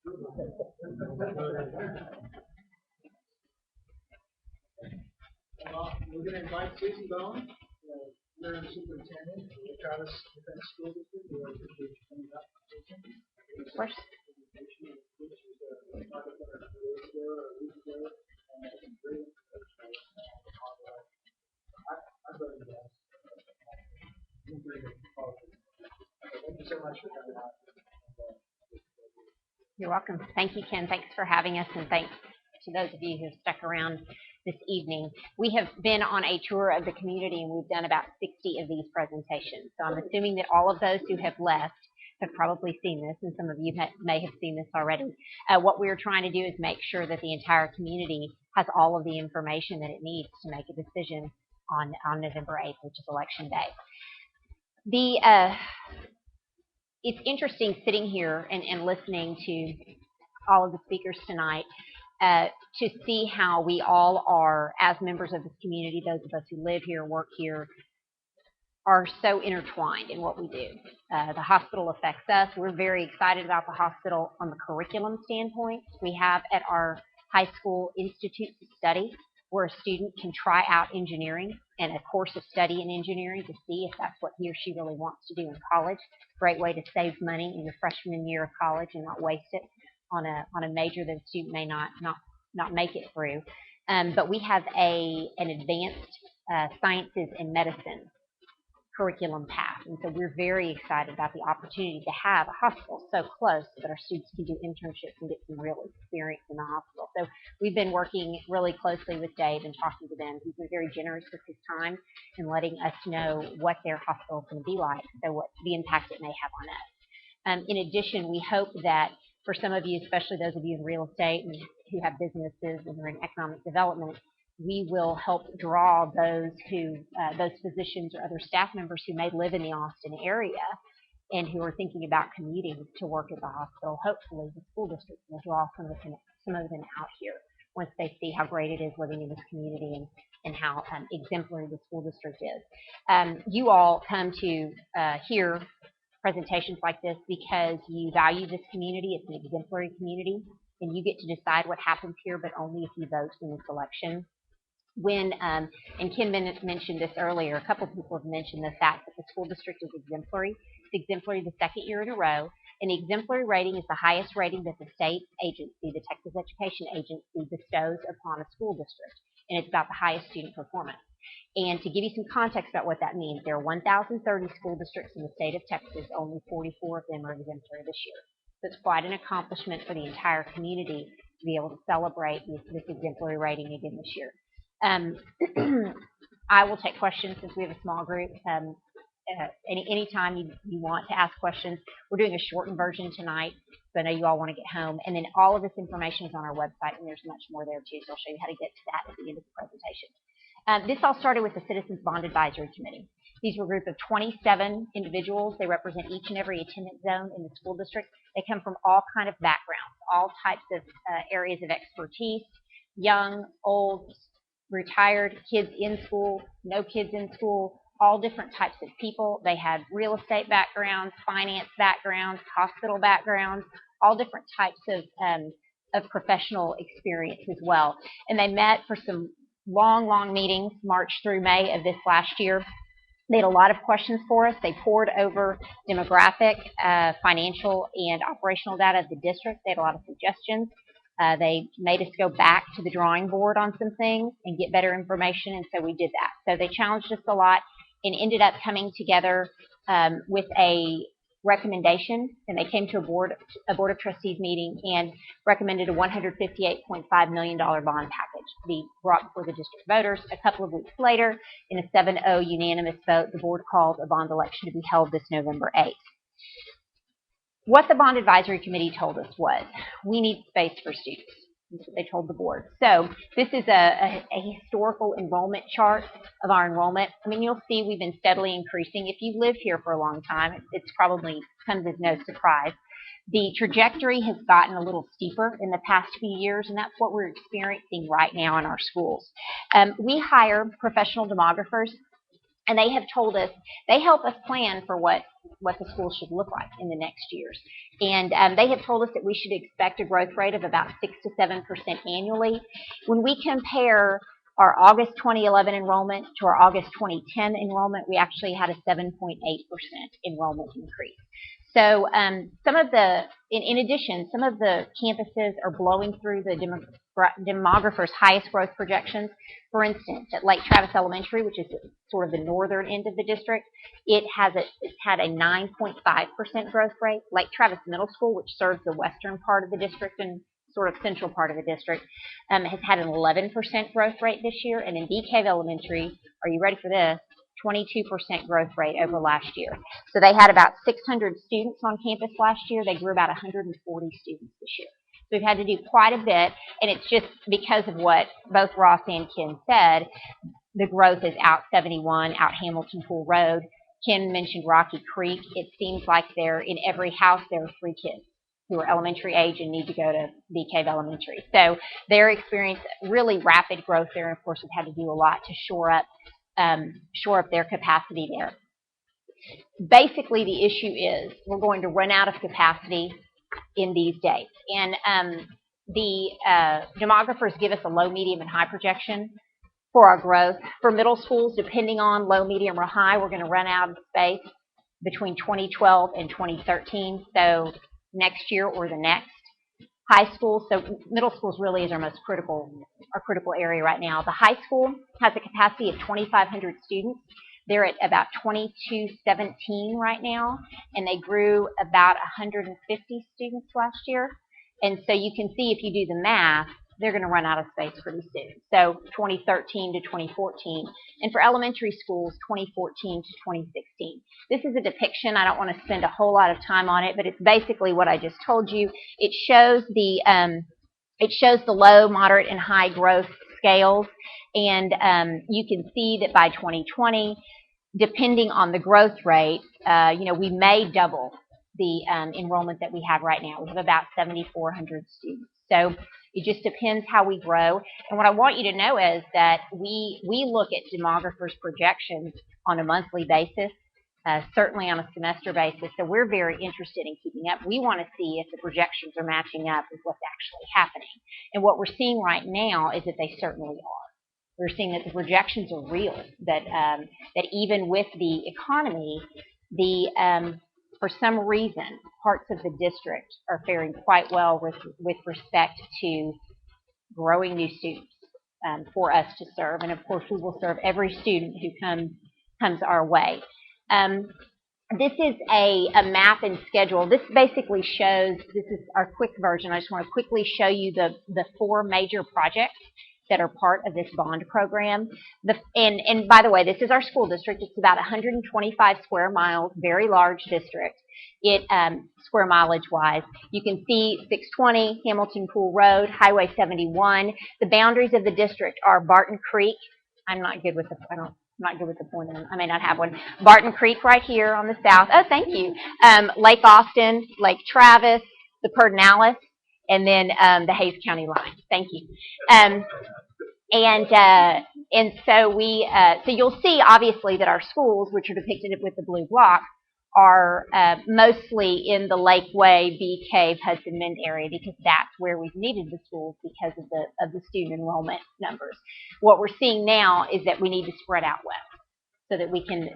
We're going to invite Susan Bohn, Interim Superintendent of the Travis Defense School District. We really appreciate you coming up. Of course. Thank you so much for coming out. You're welcome. Thank you, Ken. Thanks for having us, and thanks to those of you who have stuck around this evening. We have been on a tour of the community, and we've done about 60 of these presentations. So I'm assuming that all of those who have left have probably seen this, and some of you may have seen this already. What we're trying to do is make sure that the entire community has all of the information that it needs to make a decision on November 8th, which is Election Day. It's interesting sitting here and listening to all of the speakers tonight to see how we all are, as members of this community, those of us who live here, work here, are so intertwined in what we do. The hospital affects us. We're very excited about the hospital from a curriculum standpoint. We have at our high school institutes of study where a student can try out engineering and a course of study in engineering to see if that's what he or she really wants to do in college. Great way to save money in your freshman year of college and not waste it on a major that a student may not make it through. But we have an advanced sciences and medicine curriculum path, and so we're very excited about the opportunity to have a hospital so close that our students can do internships and get some real experience in the hospital. So we've been working really closely with Dave and talking to them. He's been very generous with his time and letting us know what their hospital is going to be like, so what the impact it may have on us. In addition, we hope that for some of you, especially those of you in real estate and who have businesses and are in economic development, we will help draw those physicians or other staff members who may live in the Austin area and who are thinking about commuting to work at the hospital. Hopefully, the school district will draw some of them out here once they see how great it is living in this community and how exemplary the school district is. You all come to hear presentations like this because you value this community. It's an exemplary community, and you get to decide what happens here, but only if you vote in this election. And Kenn mentioned this earlier, a couple of people have mentioned the fact that the school district is exemplary. It's exemplary the second year in a row. An exemplary rating is the highest rating that the state agency, the Texas Education Agency, bestows upon a school district, and it's about the highest student performance. And to give you some context about what that means, there are 1,030 school districts in the state of Texas. Only 44 of them are exemplary this year. So it's quite an accomplishment for the entire community to be able to celebrate this exemplary rating again this year. I will take questions since we have a small group. Anytime you want to ask questions, we're doing a shortened version tonight, so I know you all want to get home. And then all of this information is on our website, and there's much more there too, so I'll show you how to get to that at the end of the presentation. This all started with the Citizens Bond Advisory Committee. These were a group of 27 individuals. They represent each and every attendance zone in the school district. They come from all kinds of backgrounds, all types of areas of expertise, young, old, retired, kids in school, no kids in school, all different types of people. They had real estate backgrounds, finance backgrounds, hospital backgrounds, all different types of professional experience as well. And they met for some long meetings, March through May of this last year. They had a lot of questions for us. They poured over demographic, financial, and operational data of the district. They had a lot of suggestions. They made us go back to the drawing board on some things and get better information, and so we did that. So they challenged us a lot and ended up coming together with a recommendation, and they came to a board of trustees meeting and recommended a $158.5 million bond package to be brought before the district voters. A couple of weeks later, in a 7-0 unanimous vote, the board called a bond election to be held this November 8th. What the Bond Advisory Committee told us was, we need space for students. That's what they told the board. So this is a historical enrollment chart of our enrollment. I mean, you'll see we've been steadily increasing. If you've lived here for a long time, it's probably comes as no surprise. The trajectory has gotten a little steeper in the past few years, and that's what we're experiencing right now in our schools. We hire professional demographers And they have told us, they help us plan for what the school should look like in the next years. And they have told us that we should expect a growth rate of about 6 to 7% annually. When we compare our August 2011 enrollment to our August 2010 enrollment, we actually had a 7.8% enrollment increase. So some of the, in addition, some of the campuses are blowing through the demographer's highest growth projections. For instance, at Lake Travis Elementary, which is sort of the northern end of the district, it's had a 9.5% growth rate. Lake Travis Middle School, which serves the western part of the district and sort of central part of the district, has had an 11% growth rate this year. And in DeKalb Elementary, are you ready for this? 22% growth rate over last year. So they had about 600 students on campus last year. They grew about 140 students this year. So we've had to do quite a bit, and it's just because of what both Ross and Kenn said. The growth is out 71, out Hamilton Pool Road. Kenn mentioned Rocky Creek. It seems like in every house there are 3 kids who are elementary age and need to go to DeKalb Elementary. So they're experiencing really rapid growth there, and of course we've had to do a lot to shore up their capacity there. Basically, the issue is we're going to run out of capacity in these days. And the demographers give us a low, medium, and high projection for our growth. For middle schools, depending on low, medium, or high, we're going to run out of space between 2012 and 2013, so next year or the next. High school, so middle schools really is our most critical area right now. The high school has a capacity of 2,500 students. They're at about 2217 right now, and they grew about 150 students last year. And so you can see, if you do the math, they're going to run out of space pretty soon. So 2013 to 2014. And for elementary schools, 2014 to 2016. This is a depiction. I don't want to spend a whole lot of time on it, but it's basically what I just told you. It shows the low, moderate, and high growth scales. And you can see that by 2020, depending on the growth rate, we may double the enrollment that we have right now. We have about 7,400 students. So it just depends how we grow. And what I want you to know is that we look at demographers' projections on a monthly basis, certainly on a semester basis. So we're very interested in keeping up. We want to see if the projections are matching up with what's actually happening. And what we're seeing right now is that they certainly are. We're seeing that the projections are real, that even with the economy, for some reason, parts of the district are faring quite well with respect to growing new students for us to serve. And of course, we will serve every student who comes our way. This is a map and schedule. This basically shows, this is our quick version. I just want to quickly show you the 4 major projects that are part of this bond program. And by the way, this is our school district. It's about 125 square miles, very large district. Square mileage wise, you can see 620 Hamilton Pool Road, Highway 71. The boundaries of the district are Barton Creek. I'm not good with the pointer. I may not have one. Barton Creek right here on the south. Oh, thank you. Lake Austin, Lake Travis, the Pedernales, and then the Hays County line. Thank you. And so so you'll see obviously that our schools, which are depicted with the blue block, are mostly in the Lakeway, Bee Cave, Hudson Bend area, because that's where we've needed the schools because of the student enrollment numbers. What we're seeing now is that we need to spread out west so that we can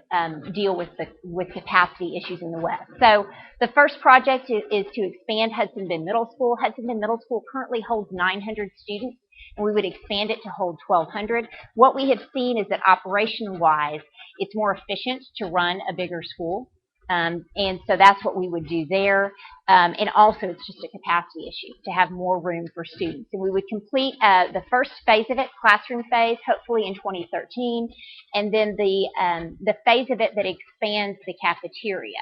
deal with capacity issues in the west. So the first project is to expand Hudson Bend Middle School. Hudson Bend Middle School currently holds 900 students, and we would expand it to hold 1,200. What we have seen is that operation-wise, it's more efficient to run a bigger school. And so that's what we would do there. And also, it's just a capacity issue to have more room for students. And we would complete the first phase of it, classroom phase, hopefully in 2013. And then the phase of it that expands the cafeteria,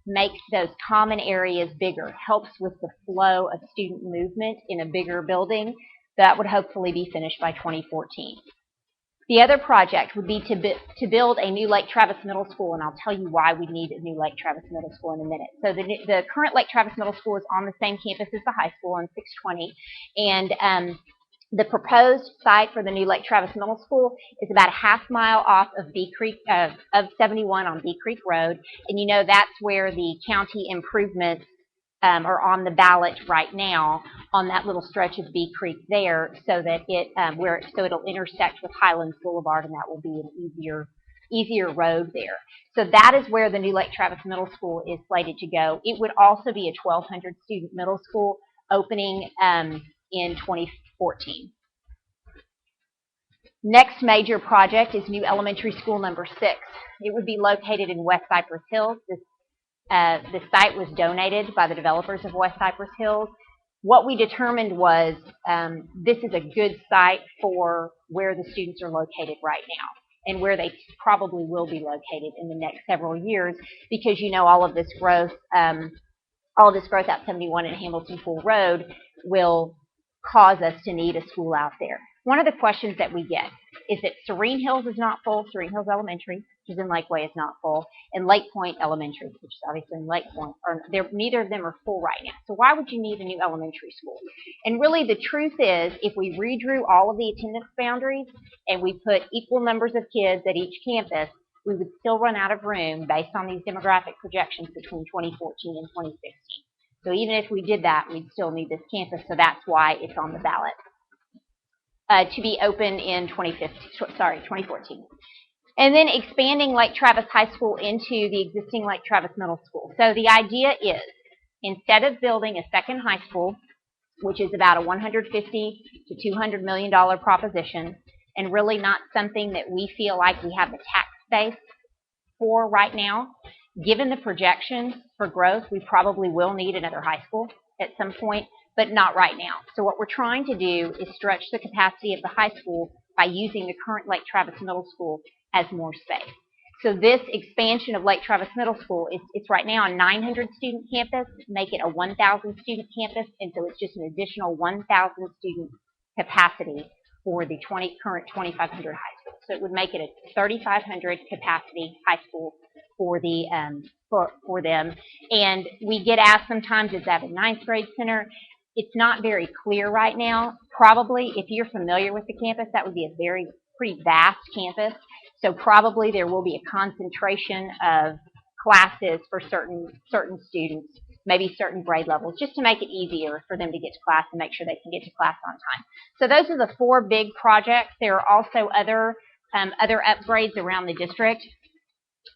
makes those common areas bigger, helps with the flow of student movement in a bigger building. That would hopefully be finished by 2014. The other project would be to build a new Lake Travis Middle School, and I'll tell you why we need a new Lake Travis Middle School in a minute. So the current Lake Travis Middle School is on the same campus as the high school on 620, and The proposed site for the new Lake Travis Middle School is about a half mile off of Bee Creek, of 71 on Bee Creek Road, and you know that's where the county improvements are on the ballot right now on that little stretch of Bee Creek there, so that it'll intersect with Highlands Boulevard, and that will be an easier road there. So that is where the new Lake Travis Middle School is slated to go. It would also be a 1,200 student middle school opening in 2014. Next major project is new elementary school number 6. It would be located in West Cypress Hills. The site was donated by the developers of West Cypress Hills. What we determined was this is a good site for where the students are located right now and where they probably will be located in the next several years, because you know all of this growth out 71 and Hamilton Pool Road will cause us to need a school out there. One of the questions that we get is that Serene Hills is not full. Serene Hills Elementary, which is in Lakeway, is not full, and Lake Point Elementary, which is obviously in Lake Point, neither of them are full right now. So why would you need a new elementary school? And really the truth is, if we redrew all of the attendance boundaries and we put equal numbers of kids at each campus, we would still run out of room based on these demographic projections between 2014 and 2016. So even if we did that, we'd still need this campus, so that's why it's on the ballot to be open in 2014. And then expanding Lake Travis High School into the existing Lake Travis Middle School. So the idea is, instead of building a second high school, which is about a $150 to $200 million proposition, and really not something that we feel like we have the tax base for right now, given the projections for growth, we probably will need another high school at some point, but not right now. So what we're trying to do is stretch the capacity of the high school by using the current Lake Travis Middle School as more space. So this expansion of Lake Travis Middle School, it's right now a 900 student campus, make it a 1,000 student campus, and so it's just an additional 1,000 student capacity for the current 2,500 high school. So it would make it a 3,500 capacity high school for them. And we get asked sometimes, is that a ninth grade center? It's not very clear right now. Probably, if you're familiar with the campus, that would be a pretty vast campus. So probably there will be a concentration of classes for certain students, maybe certain grade levels, just to make it easier for them to get to class and make sure they can get to class on time. So those are the 4 big projects. There are also other upgrades around the district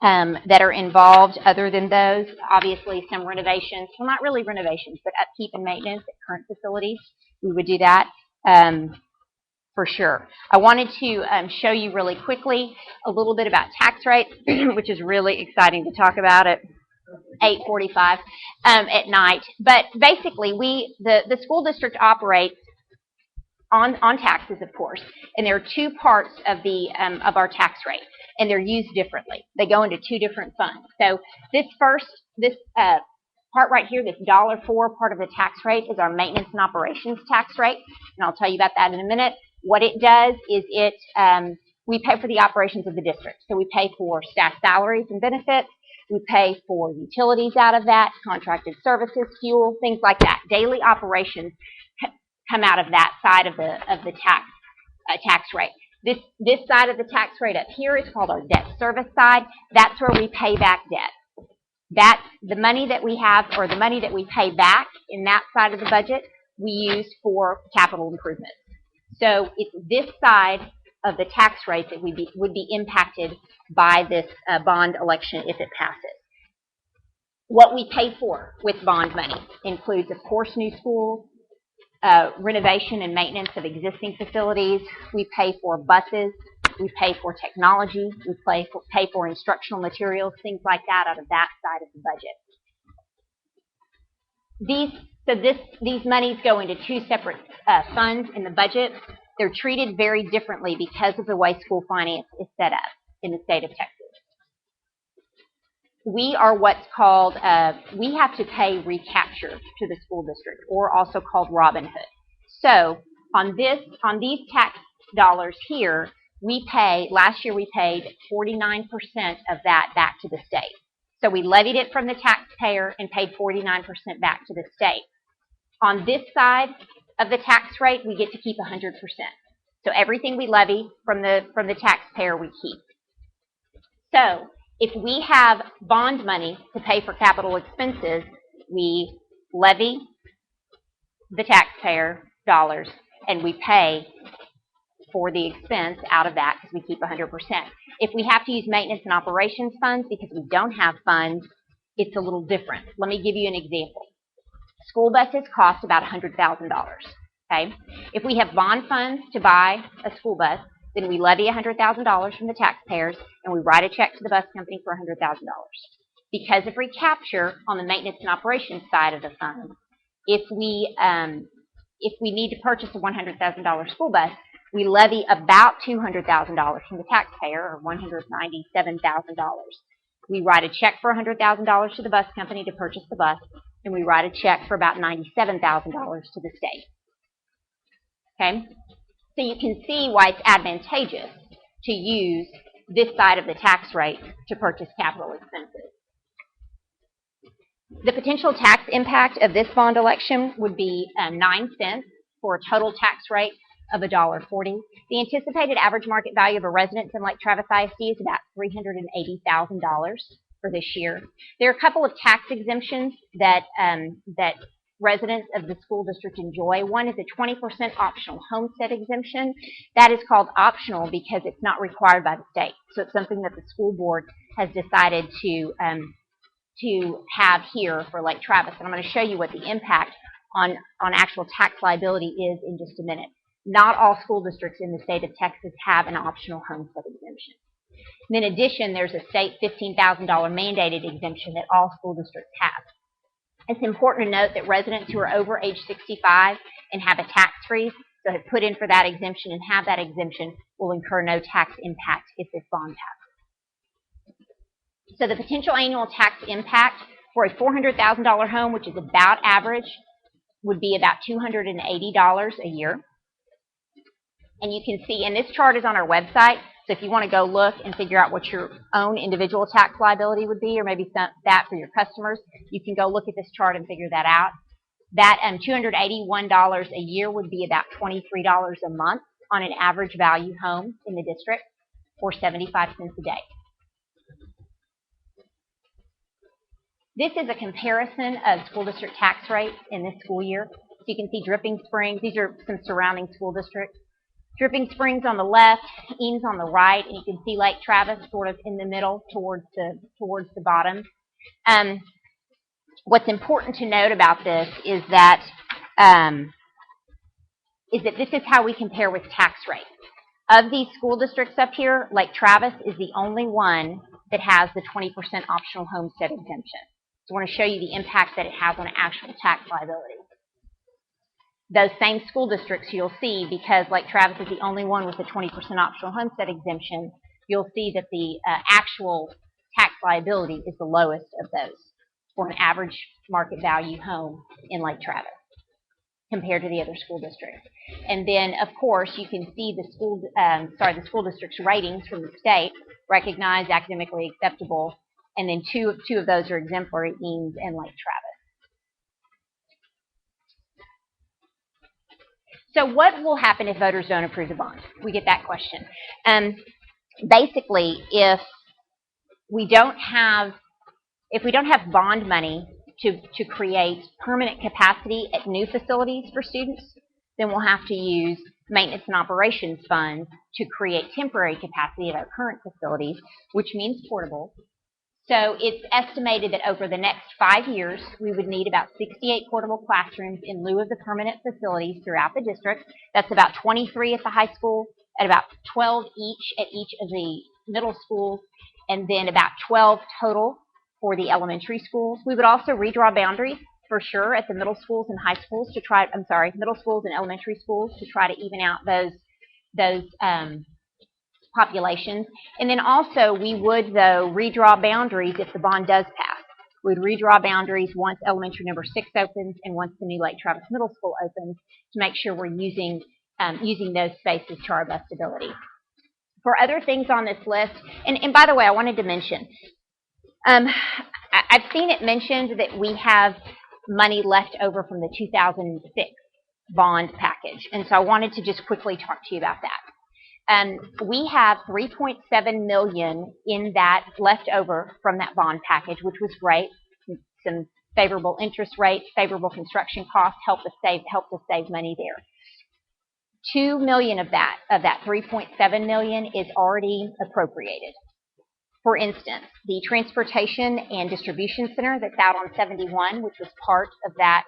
that are involved other than those. Obviously, some renovations, well, not really renovations, but upkeep and maintenance at current facilities. We would do that for sure. I wanted to show you really quickly a little bit about tax rates, which is really exciting to talk about at 8:45 at night. But basically, the school district operates on taxes, of course, and there are 2 parts of our tax rate, and they're used differently. They go into 2 different funds. So this part right here, this $4 part of the tax rate, is our maintenance and operations tax rate, and I'll tell you about that in a minute. What it does is we pay for the operations of the district. So we pay for staff salaries and benefits. We pay for utilities out of that, contracted services, fuel, things like that. Daily operations come out of that side of the tax rate. This side of the tax rate up here is called our debt service side. That's where we pay back debt. The money that we have, or the money that we pay back in that side of the budget, we use for capital improvements. So it's this side of the tax rate that would be impacted by this bond election if it passes. What we pay for with bond money includes, of course, new schools, renovation and maintenance of existing facilities. We pay for buses. We pay for technology. We pay for instructional materials, things like that, out of that side of the budget. These monies go into 2 separate funds in the budget. They're treated very differently because of the way school finance is set up in the state of Texas. We are what's called, we have to pay recapture to the school district, or also called Robin Hood. So on these tax dollars here, last year we paid 49% of that back to the state. So we levied it from the taxpayer and paid 49% back to the state. On this side, of the tax rate, we get to keep 100%. So everything we levy from the taxpayer, we keep. So if we have bond money to pay for capital expenses, we levy the taxpayer dollars, and we pay for the expense out of that because we keep 100%. If we have to use maintenance and operations funds because we don't have funds, it's a little different. Let me give you an example. School buses cost about $100,000. Okay? If we have bond funds to buy a school bus, then we levy $100,000 from the taxpayers and we write a check to the bus company for $100,000. Because of recapture on the maintenance and operations side of the fund, if we need to purchase a $100,000 school bus, we levy about $200,000 from the taxpayer, or $197,000. We write a check for $100,000 to the bus company to purchase the bus, and we write a check for about $97,000 to the state. Okay? So you can see why it's advantageous to use this side of the tax rate to purchase capital expenses. The potential tax impact of this bond election would be 9 cents for a total tax rate of $1.40. The anticipated average market value of a residence in Lake Travis ISD is about $380,000 for this year. There are a couple of tax exemptions that residents of the school district enjoy. One is a 20% optional homestead exemption. That is called optional because it's not required by the state. So it's something that the school board has decided to have here for Lake Travis. And I'm going to show you what the impact on actual tax liability is in just a minute. Not all school districts in the state of Texas have an optional homestead exemption. And in addition, there's a state $15,000 mandated exemption that all school districts have. It's important to note that residents who are over age 65 and have a tax freeze, so have put in for that exemption and have that exemption, will incur no tax impact if this bond passes. So the potential annual tax impact for a $400,000 home, which is about average, would be about $280 a year. And you can see, and this chart is on our website, so if you want to go look and figure out what your own individual tax liability would be, or maybe that for your customers, you can go look at this chart and figure that out. That $281 a year would be about $23 a month on an average value home in the district, or 75 cents a day. This is a comparison of school district tax rates in this school year. So you can see Dripping Springs. These are some surrounding school districts. Dripping Springs on the left, Eames on the right, and you can see Lake Travis sort of in the middle towards the bottom. What's important to note about this is that this is how we compare with tax rates. Of these school districts up here, Lake Travis is the only one that has the 20% optional homestead exemption. So I want to show you the impact that it has on actual tax liability. Those same school districts you'll see, because Lake Travis is the only one with the 20% optional homestead exemption, you'll see that the actual tax liability is the lowest of those for an average market value home in Lake Travis compared to the other school districts. And then, of course, you can see the school district's ratings from the state, recognized, academically acceptable, and then two of those are exemplary, Eames and Lake Travis. So what will happen if voters don't approve the bond? We get that question. Basically, if we don't have bond money to create permanent capacity at new facilities for students, then we'll have to use maintenance and operations funds to create temporary capacity at our current facilities, which means portable. So it's estimated that over the next 5 years, we would need about 68 portable classrooms in lieu of the permanent facilities throughout the district. That's about 23 at the high school, at about 12 each at each of the middle schools, and then about 12 total for the elementary schools. We would also redraw boundaries for sure at the middle schools and high schools to try, middle schools and elementary schools to try to even out those populations. And then also we would, though, redraw boundaries if the bond does pass. We'd redraw boundaries once elementary number 6 opens and once the new Lake Travis Middle School opens to make sure we're using those spaces to our best ability. For other things on this list, and by the way, I wanted to mention, I've seen it mentioned that we have money left over from the 2006 bond package. And so I wanted to just quickly talk to you about that. We have $3.7 million in that left over from that bond package, which was great. Some favorable interest rates, favorable construction costs helped us save money there. $2 million of that $3.7 million is already appropriated. For instance, the transportation and distribution center that's out on 71, which was part of that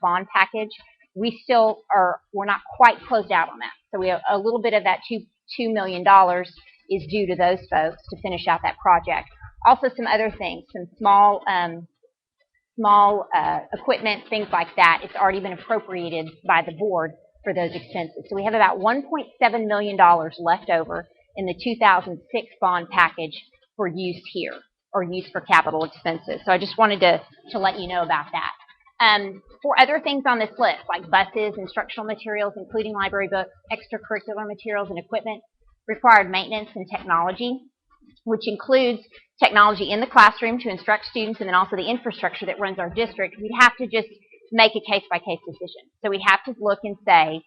bond package, we're not quite closed out on that. So we have a little bit of that $2 million is due to those folks to finish out that project. Also, some other things, some small equipment, things like that. It's already been appropriated by the board for those expenses. So we have about $1.7 million left over in the 2006 bond package for use here, or use for capital expenses. So I just wanted to let you know about that. For other things on this list, like buses, instructional materials, including library books, extracurricular materials and equipment, required maintenance and technology, which includes technology in the classroom to instruct students, and then also the infrastructure that runs our district, we'd have to just make a case-by-case decision. So we have to look and say,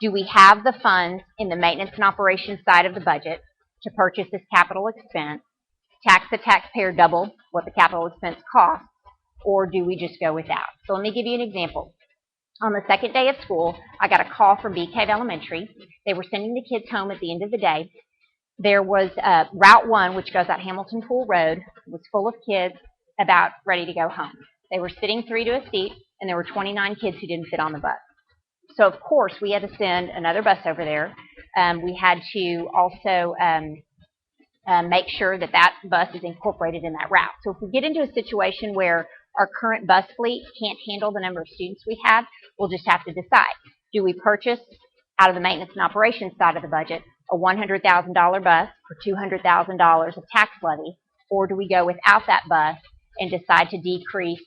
do we have the funds in the maintenance and operations side of the budget to purchase this capital expense, tax the taxpayer double what the capital expense costs, or do we just go without? So let me give you an example. On the second day of school, I got a call from Bee Cave Elementary. They were sending the kids home at the end of the day. There was Route 1, which goes out Hamilton Pool Road, was full of kids about ready to go home. They were sitting 3 to a seat, and there were 29 kids who didn't fit on the bus. So, of course, we had to send another bus over there. We had to also make sure that that bus is incorporated in that route. So if we get into a situation where our current bus fleet can't handle the number of students we have, we'll just have to decide. Do we purchase, out of the maintenance and operations side of the budget, a $100,000 bus for $200,000 of tax levy, or do we go without that bus and decide to decrease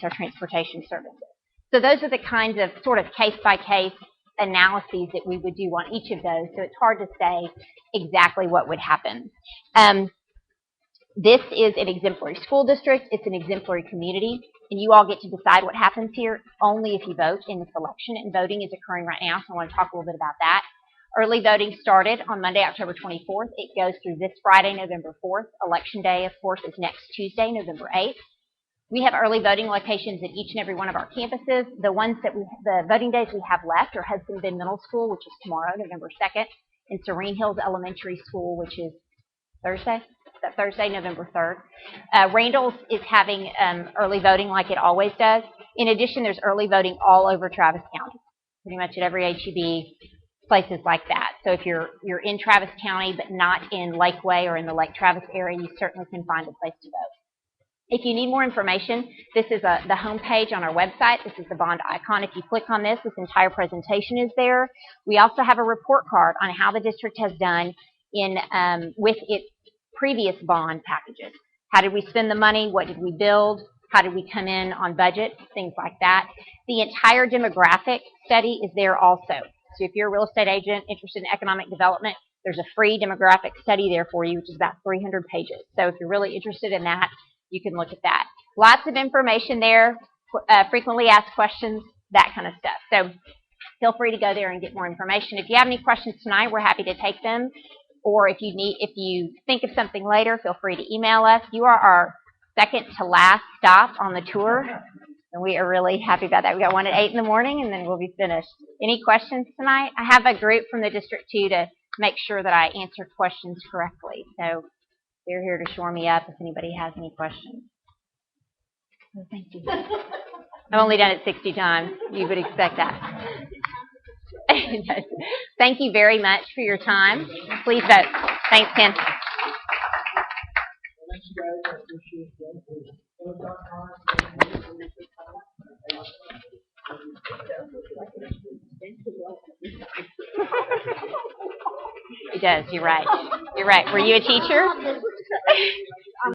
our transportation services? So those are the kinds of sort of case-by-case analyses that we would do on each of those, so it's hard to say exactly what would happen. This is an exemplary school district. It's an exemplary community, and you all get to decide what happens here only if you vote in this election, and voting is occurring right now, so I want to talk a little bit about that. Early voting started on Monday, October 24th. It goes through this Friday, November 4th. Election day, of course, is next Tuesday, November 8th. We have early voting locations at each and every one of our campuses. The voting days we have left are Hudson Bend Middle School, which is tomorrow, November 2nd, and Serene Hills Elementary School, which is Thursday, November 3rd. Randall's is having early voting like it always does. In addition, there's early voting all over Travis County, pretty much at every HEB, places like that. So if you're in Travis County but not in Lakeway or in the Lake Travis area, you certainly can find a place to vote. If you need more information, this is the home page on our website. This is the bond icon. If you click on this entire presentation is there. We also have a report card on how the district has done with its previous bond packages. How did we spend the money? What did we build? How did we come in on budget? Things like that. The entire demographic study is there also. So if you're a real estate agent interested in economic development, there's a free demographic study there for you, which is about 300 pages. So if you're really interested in that, you can look at that. Lots of information there, frequently asked questions, that kind of stuff. So feel free to go there and get more information. If you have any questions tonight, we're happy to take them. Or if you think of something later, feel free to email us. You are our second to last stop on the tour, and we are really happy about that. We got one at 8 in the morning, and then we'll be finished. Any questions tonight? I have a group from the district, too, to make sure that I answer questions correctly. So they're here to shore me up if anybody has any questions. Well, thank you. I've only done it 60 times. You would expect that. Thank you very much for your time. Please vote. Thanks, Ken. Thanks, guys. I appreciate It does. You're right. You're right. Were you a teacher?